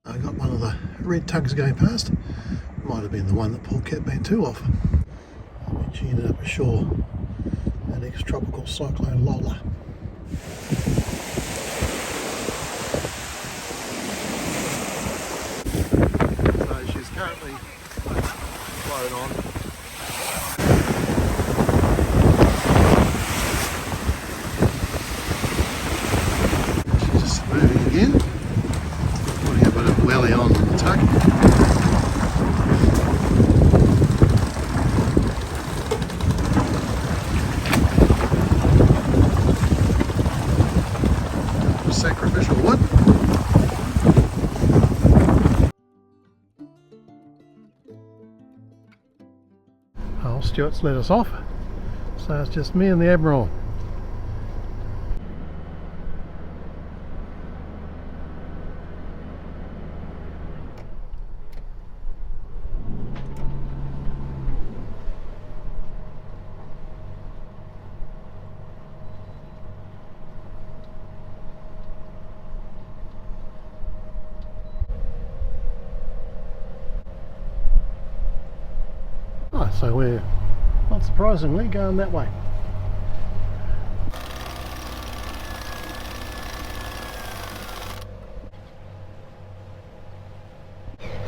I got one of the red tugs going past. Might have been the one that Paul kept being too off. And she ended up ashore. An ex-tropical cyclone Lola. So she's currently flown on. She's just moving again. Putting a bit of welly on the tug. Sacrificial wood. Oh, Stuart's let us off, so it's just me and the Admiral. So we're, not surprisingly, going that way.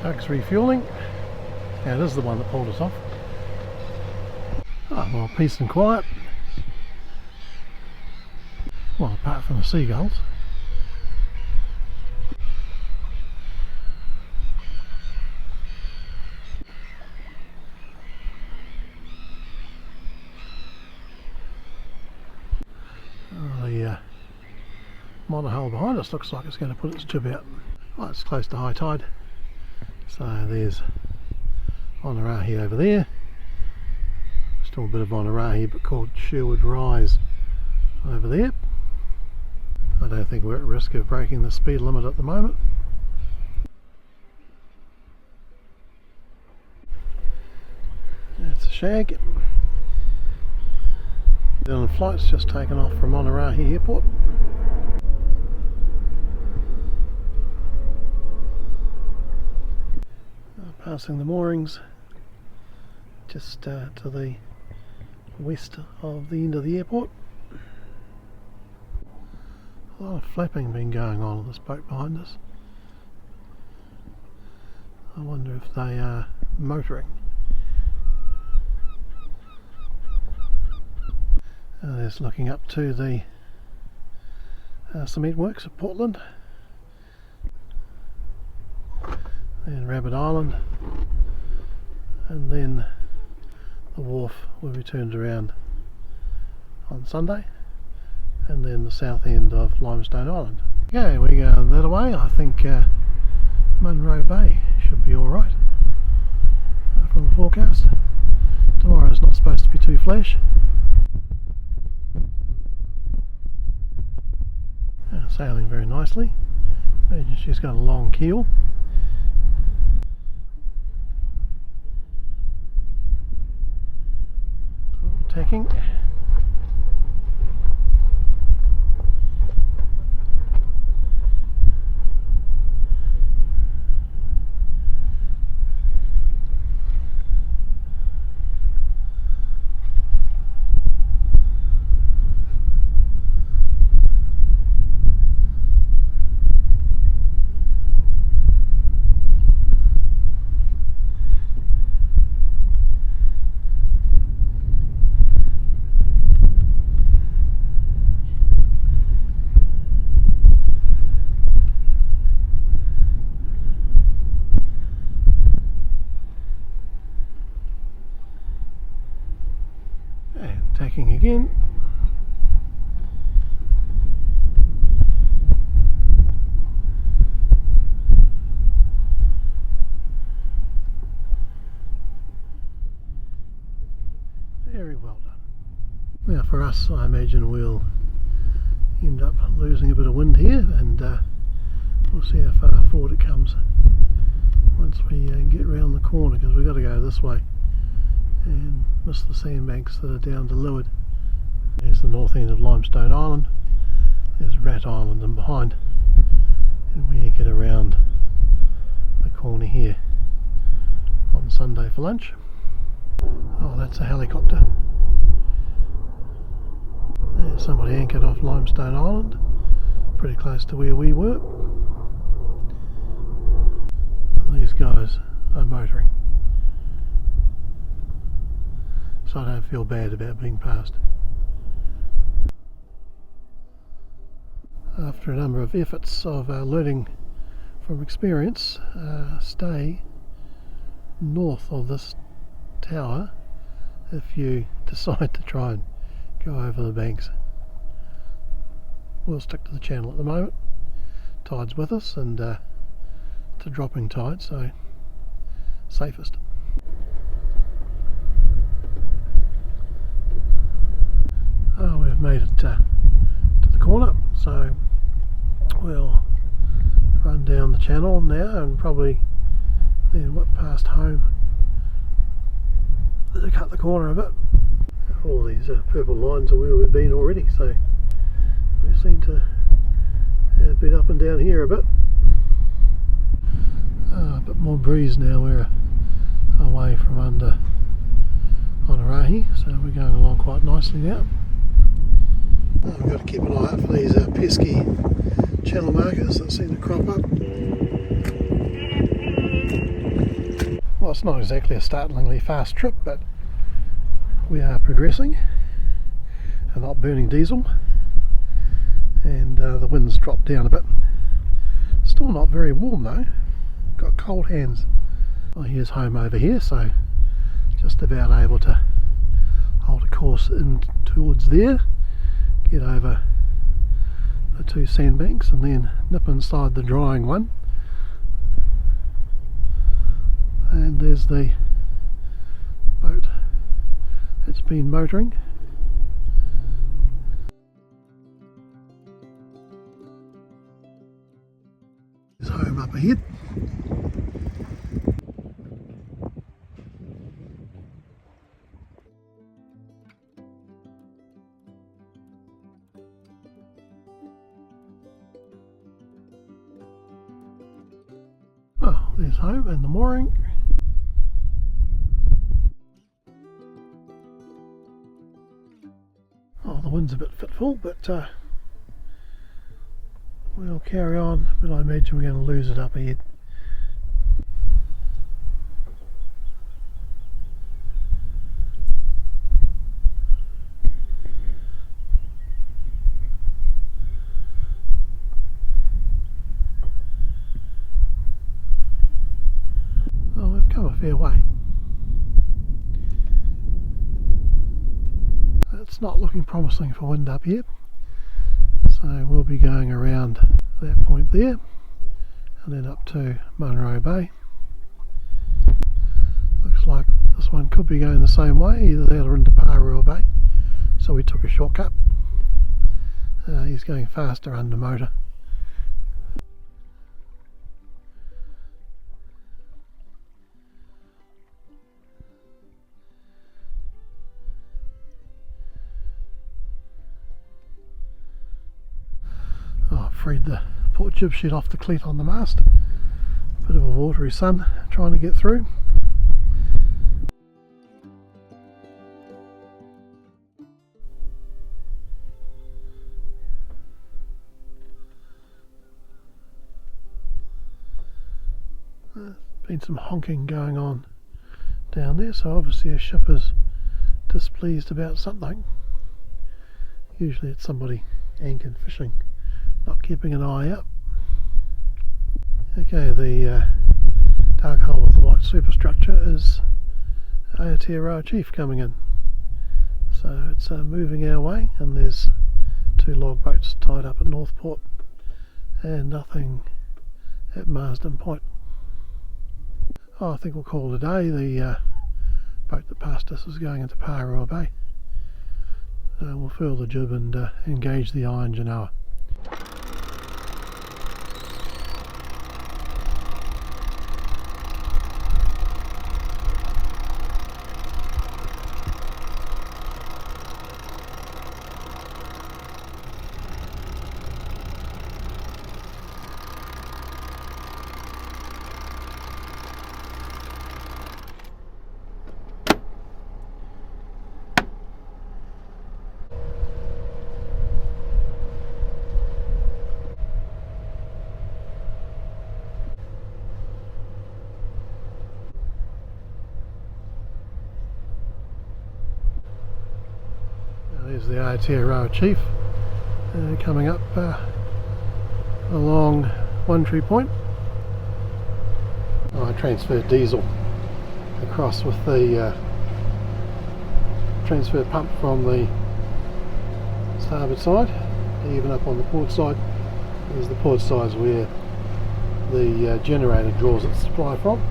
Tug's refuelling. Yeah, it is the one that pulled us off. Oh, well, peace and quiet. Well, apart from the seagulls. Monohull behind us looks like it's going to put its jib out. Well, it's close to high tide, so there's Whangārei over there. Still a bit of Whangārei, but called Sherwood Rise over there. I don't think we're at risk of breaking the speed limit at the moment. That's a shag. The flight's just taken off from Whangārei Airport. Passing the moorings just to the west of the end of the airport. A lot of flapping been going on this boat behind us. I wonder if they are motoring. There's looking up to the cement works of Portland. And Rabbit Island, and then the wharf will be turned around on Sunday, and then the south end of Limestone Island. Okay, we're going that way. I think Munro Bay should be alright from the forecast. Tomorrow's not supposed to be too flash. Sailing very nicely. Imagine she's got a long keel. Tacking. Tacking again. Very well done. Now for us, I imagine we'll end up losing a bit of wind here, and we'll see how far forward it comes once we get round the corner, because we've got to go this way and miss the sandbanks that are down to leeward. There's the north end of Limestone Island, there's Rat Island in behind, and we anchored around corner here on Sunday for lunch. Oh, that's a helicopter. There's somebody anchored off Limestone Island, pretty close to where we were. These guys are motoring, so I don't feel bad about being passed. After a number of efforts of learning from experience, stay north of this tower if you decide to try and go over the banks. We'll stick to the channel at the moment. Tide's with us, and it's a dropping tide, so safest. Oh, we've made it to the corner, so we'll run down the channel now and probably then whip past home to cut the corner a bit. All these purple lines are where we've been already, so we seem to have been up and down here a bit. A bit more breeze now. We're away from under Whangārei, so we're going along quite nicely now. We've got to keep an eye out for these pesky channel markers that seem to crop up. Well, it's not exactly a startlingly fast trip, but we are progressing and not burning diesel, and the wind's dropped down a bit. Still not very warm though, got cold hands. Well, here's home over here, so just about able to hold a course in towards there, get over the two sandbanks and then nip inside the drying one. And there's the boat that's been motoring. There's home up ahead. Oh, there's home and the mooring. Oh, the wind's a bit fitful, but we'll carry on, but I imagine we're going to lose it up ahead. Oh, we've come a fair way. It's not looking promising for wind up here, so we'll be going around that point there and then up to Munro Bay. Looks like this one could be going the same way, either that or into Taurikura Bay, so we took a shortcut. He's going faster under motor. Freed the port jib sheet off the cleat on the mast. Bit of a watery sun trying to get through. There's been some honking going on down there, so obviously a ship is displeased about something. Usually it's somebody anchored fishing, not keeping an eye out. Okay, the dark hull with the white superstructure is Aotearoa Chief coming in. So it's moving our way, and there's two log boats tied up at Northport and nothing at Marsden Point. Oh, I think we'll call it a day. The boat that passed us is going into Taurikura Bay. We'll furl the jib and engage the iron genoa. There's the Aotearoa Chief coming up along One Tree Point. I transferred diesel across with the transfer pump from the starboard side, even up on the port side. There's the port side where the generator draws its supply from.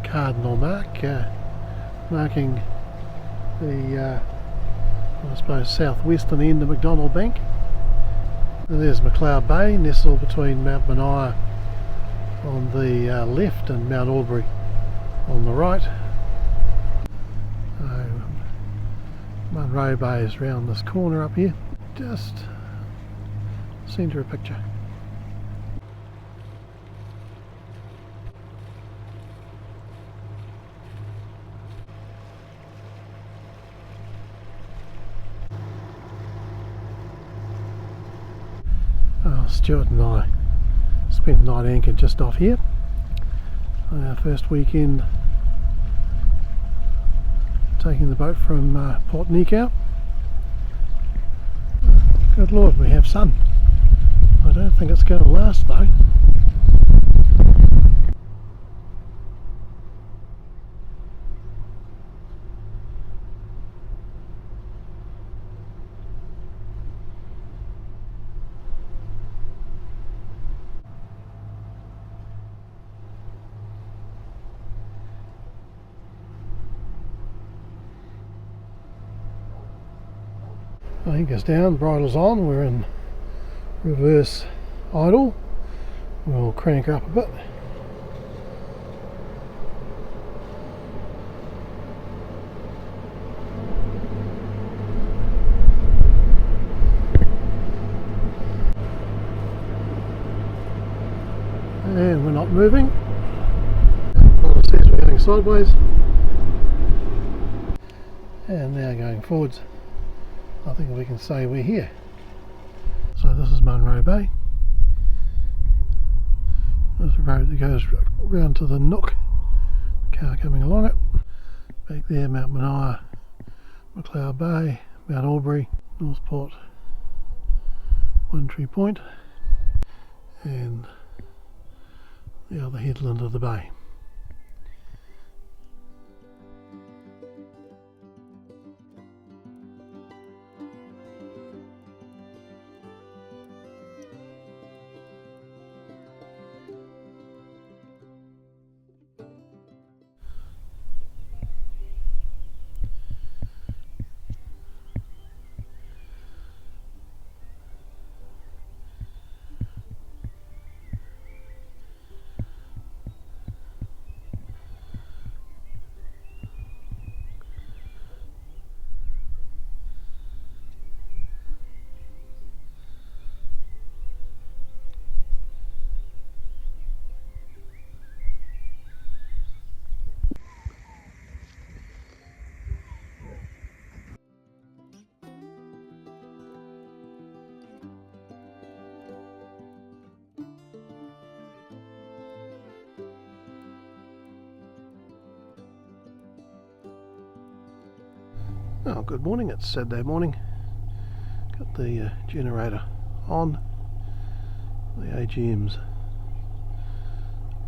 Cardinal mark marking the I suppose southwestern end of McDonald Bank. And there's McLeod Bay, nestled between Mount Mania on the left and Mount Albury on the right. Munro Bay is round this corner up here, just centre of picture. Stuart and I spent the night anchored just off here. Our first weekend taking the boat from Port Nikau. Good Lord, we have sun. I don't think it's going to last though. Anchor's down, bridle's on, we're in reverse idle. We'll crank her up a bit. And we're not moving. It says we're going sideways. And now going forwards. I think we can say we're here. So this is Munro Bay. There's a road that goes round to the Nook. Car coming along it. Back there, Mount Mania, McLeod Bay, Mount Albury, Northport, One Tree Point, and the other headland of the bay. Oh, good morning, it's Saturday morning. Got the generator on. The AGMs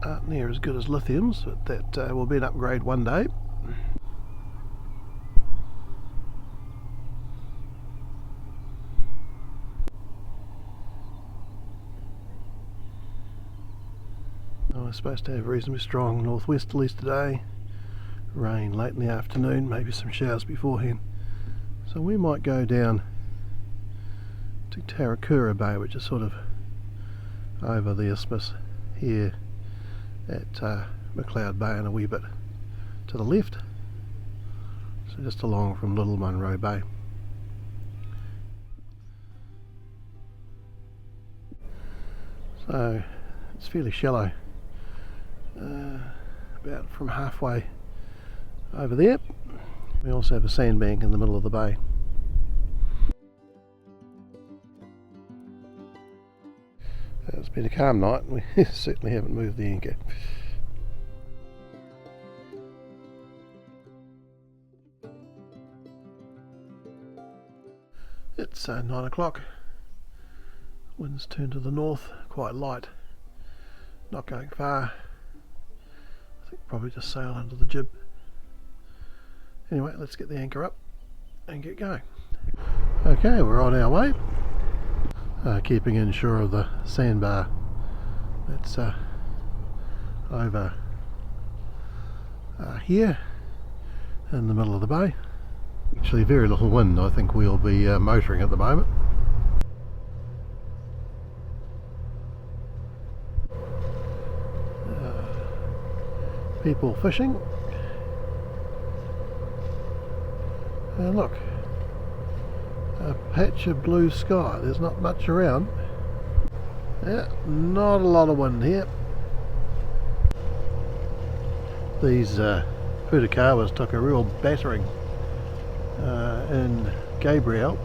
aren't near as good as lithiums, but that will be an upgrade one day. I was supposed to have reasonably strong northwesterlies today. Rain late in the afternoon, maybe some showers beforehand. So we might go down to Taurikura Bay, which is sort of over the isthmus here at McLeod Bay, and a wee bit to the left, so just along from Little Munro Bay. So it's fairly shallow, about from halfway over there. We also have a sandbank in the middle of the bay. It's been a calm night. We certainly haven't moved the anchor. It's 9 o'clock. Wind's turned to the north, quite light, not going far. I think probably just sail under the jib. Anyway, let's get the anchor up and get going. Okay, we're on our way. Keeping inshore of the sandbar that's over here in the middle of the bay. Actually very little wind. I think we'll be motoring at the moment. People fishing, and look, a patch of blue sky. There's not much around. Yeah, not a lot of wind here. These Putakawas took a real battering in Gabriel.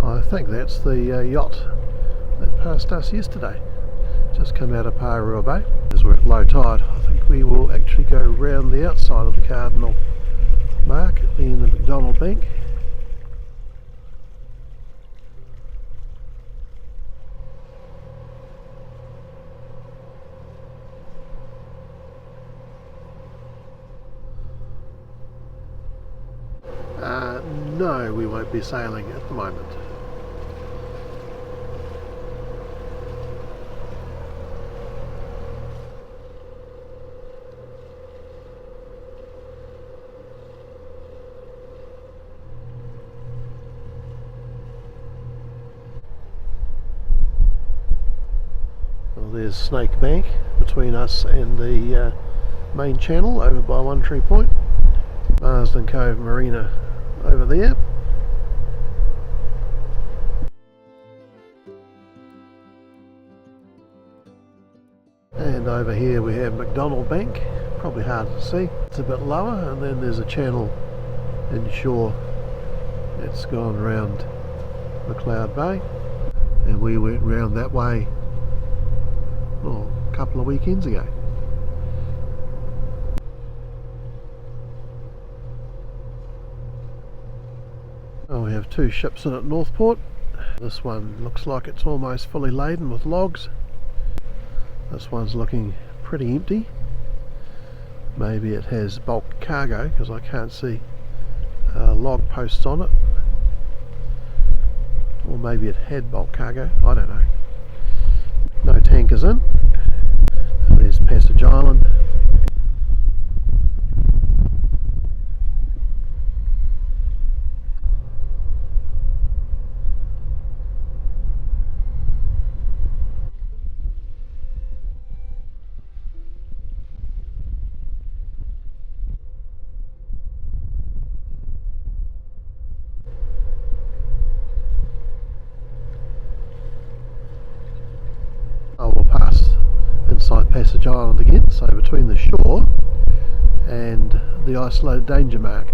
I think that's the yacht that passed us yesterday. Just come out of Taurikura Bay. As we're at low tide, I think we will actually go round the outside of the Cardinal mark at the end of McDonald Bank. No, we won't be sailing at the moment. Well, there's Snake Bank between us and the main channel over by One Tree Point. Marsden Cove Marina over there. And over here we have McDonald Bank, probably hard to see. It's a bit lower, and then there's a channel inshore that's gone round McLeod Bay, and we went round that way a couple of weekends ago. Oh, we have two ships in at Northport. This one looks like it's almost fully laden with logs. This one's looking pretty empty. Maybe it has bulk cargo because I can't see log posts on it. Or maybe it had bulk cargo, I don't know. No tankers in. And there's Passage Island. Inside Passage Island again, so between the shore and the isolated danger mark.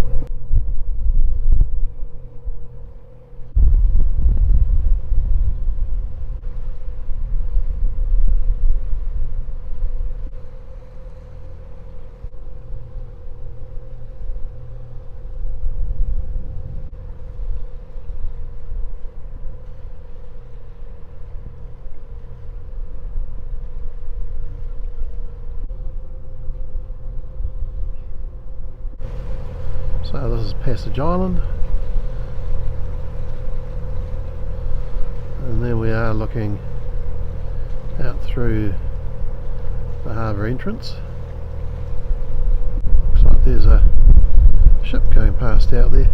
So this is Passage Island, and there we are looking out through the harbour entrance. Looks like there's a ship going past out there.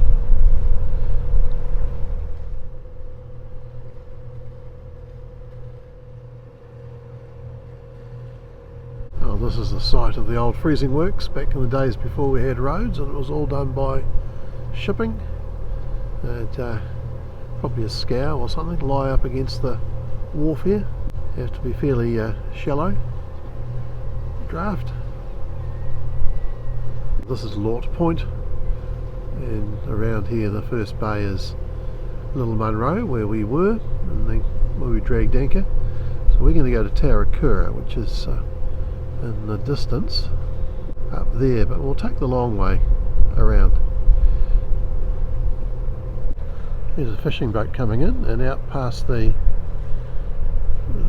This is the site of the old freezing works back in the days before we had roads, and it was all done by shipping. Probably a scow or something lie up against the wharf here. You have to be fairly shallow draft. This is Lort Point, and around here the first bay is Little Munro, where we were, and then where we dragged anchor. So we're going to go to Taurikura, which is in the distance up there, but we'll take the long way around. Here's a fishing boat coming in, and out past the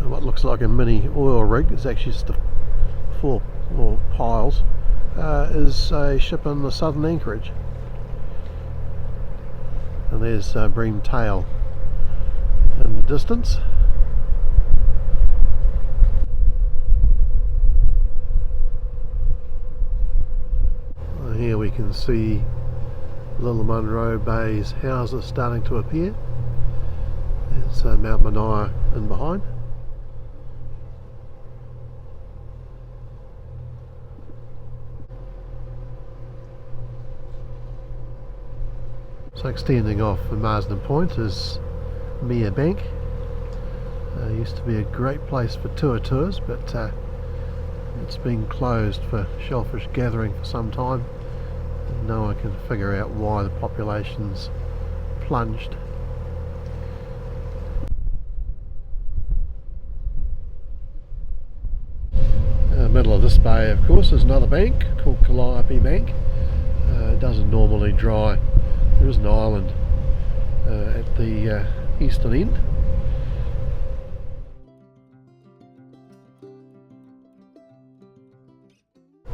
what looks like a mini oil rig, it's actually just four more piles, is a ship in the southern anchorage. And there's Bream Tail in the distance. Here we can see Little Munro Bay's houses starting to appear. There's Mount Mania in behind. So extending off from Marsden Point is Mere Bank. Used to be a great place for tours, but it's been closed for shellfish gathering for some time. No one can figure out why the population's plunged. In the middle of this bay, of course, is another bank called Calliope Bank. It doesn't normally dry. There is an island at the eastern end.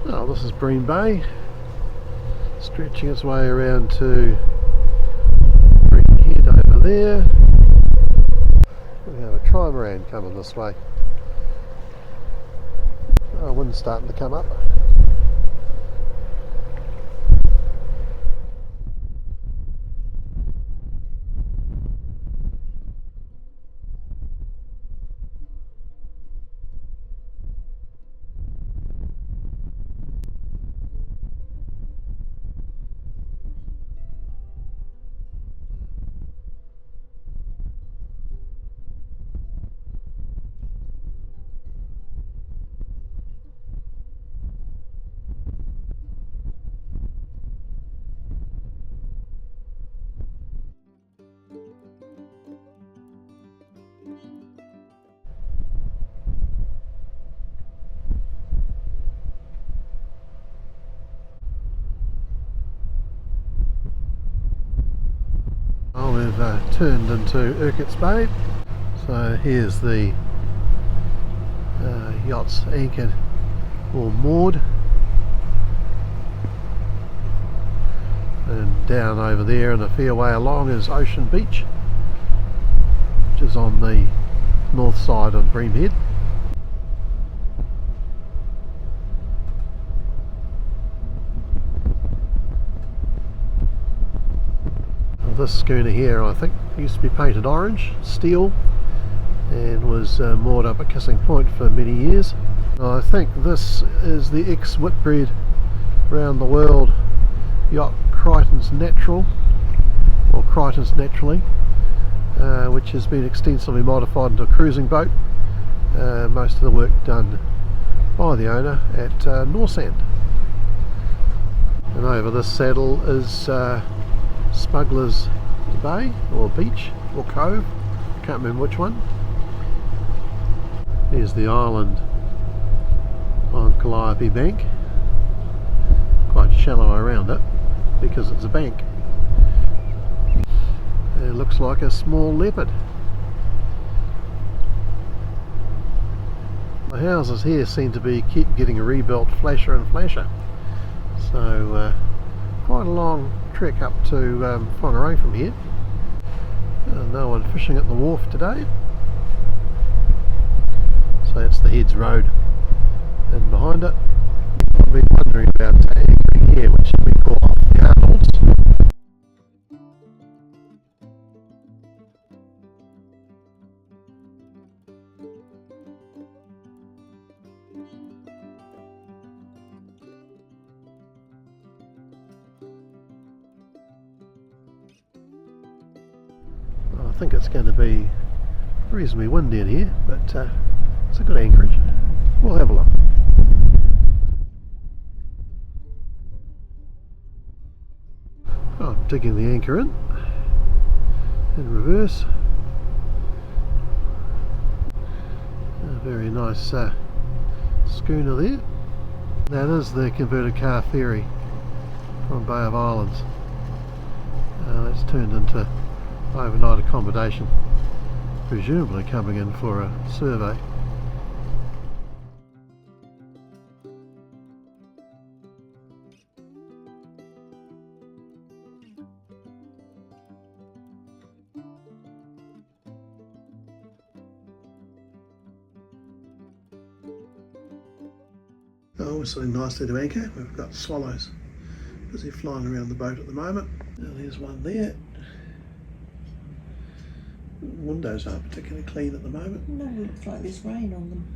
Oh, this is Bream Bay, stretching its way around to Bream Head over there. We have a trimaran coming this way. Oh, wind's starting to come up. Oh, we've turned into Urquhardts Bay. So here's the yachts anchored or moored, and down over there and a fair way along is Ocean Beach, which is on the north side of Bream Head. This schooner here, I think, used to be painted orange, steel, and was moored up at Kissing Point for many years. I think this is the ex-Whitbread round the world yacht Crichton's Natural, or Crichton's Naturally, which has been extensively modified into a cruising boat. Most of the work done by the owner at Norsand. And over this saddle is Smuggler's Bay, or Beach, or Cove, can't remember which one. Here's the island on Calliope Bank, quite shallow around it because it's a bank. It looks like a small leopard. The houses here seem to keep getting rebuilt flasher and flasher, so quite a long trek up to Whangārei from here. No one fishing at the wharf today, so that's the Heads Road, and behind it you've probably wondering about anchoring here, which we call off the Arnolds. think it's going to be reasonably windy in here, but it's a good anchorage. We'll have a look. I'm digging the anchor in reverse. A very nice schooner there. That is the converted car ferry from Bay of Islands. That's turned into overnight accommodation, presumably coming in for a survey. Oh, we're sitting nicely to anchor. We've got swallows busy flying around the boat at the moment. Now there's one there. Windows aren't particularly clean at the moment. No, it looks like there's rain on them.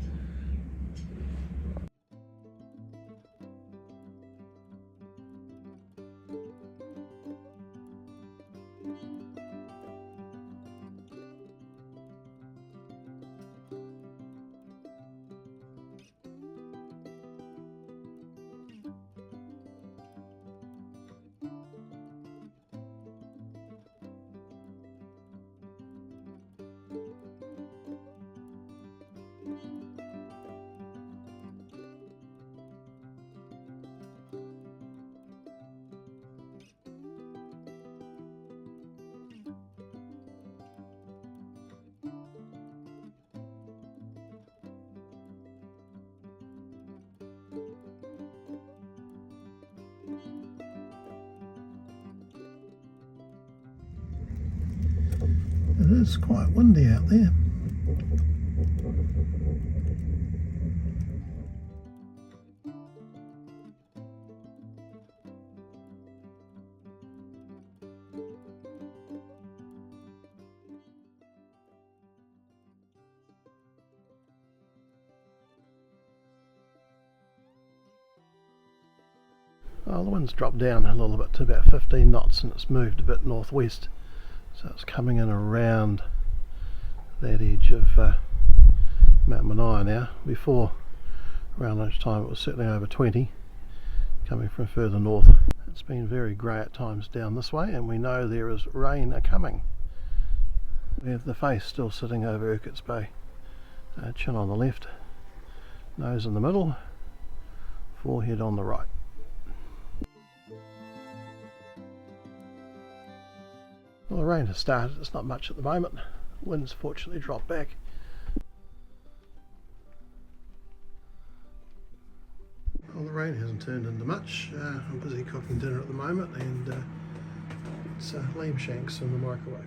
It is quite windy out there. Well, the wind's dropped down a little bit to about 15 knots and it's moved a bit northwest. So it's coming in around that edge of Mount Munro now. Before, around lunchtime, it was certainly over 20, coming from further north. It's been very grey at times down this way, and we know there is rain a-coming. We have the face still sitting over Urquhardts Bay. Chin on the left, nose in the middle, forehead on the right. Well, the rain has started. It's not much at the moment. Wind's fortunately dropped back. Well, the rain hasn't turned into much. I'm busy cooking dinner at the moment, and it's lamb shanks in the microwave.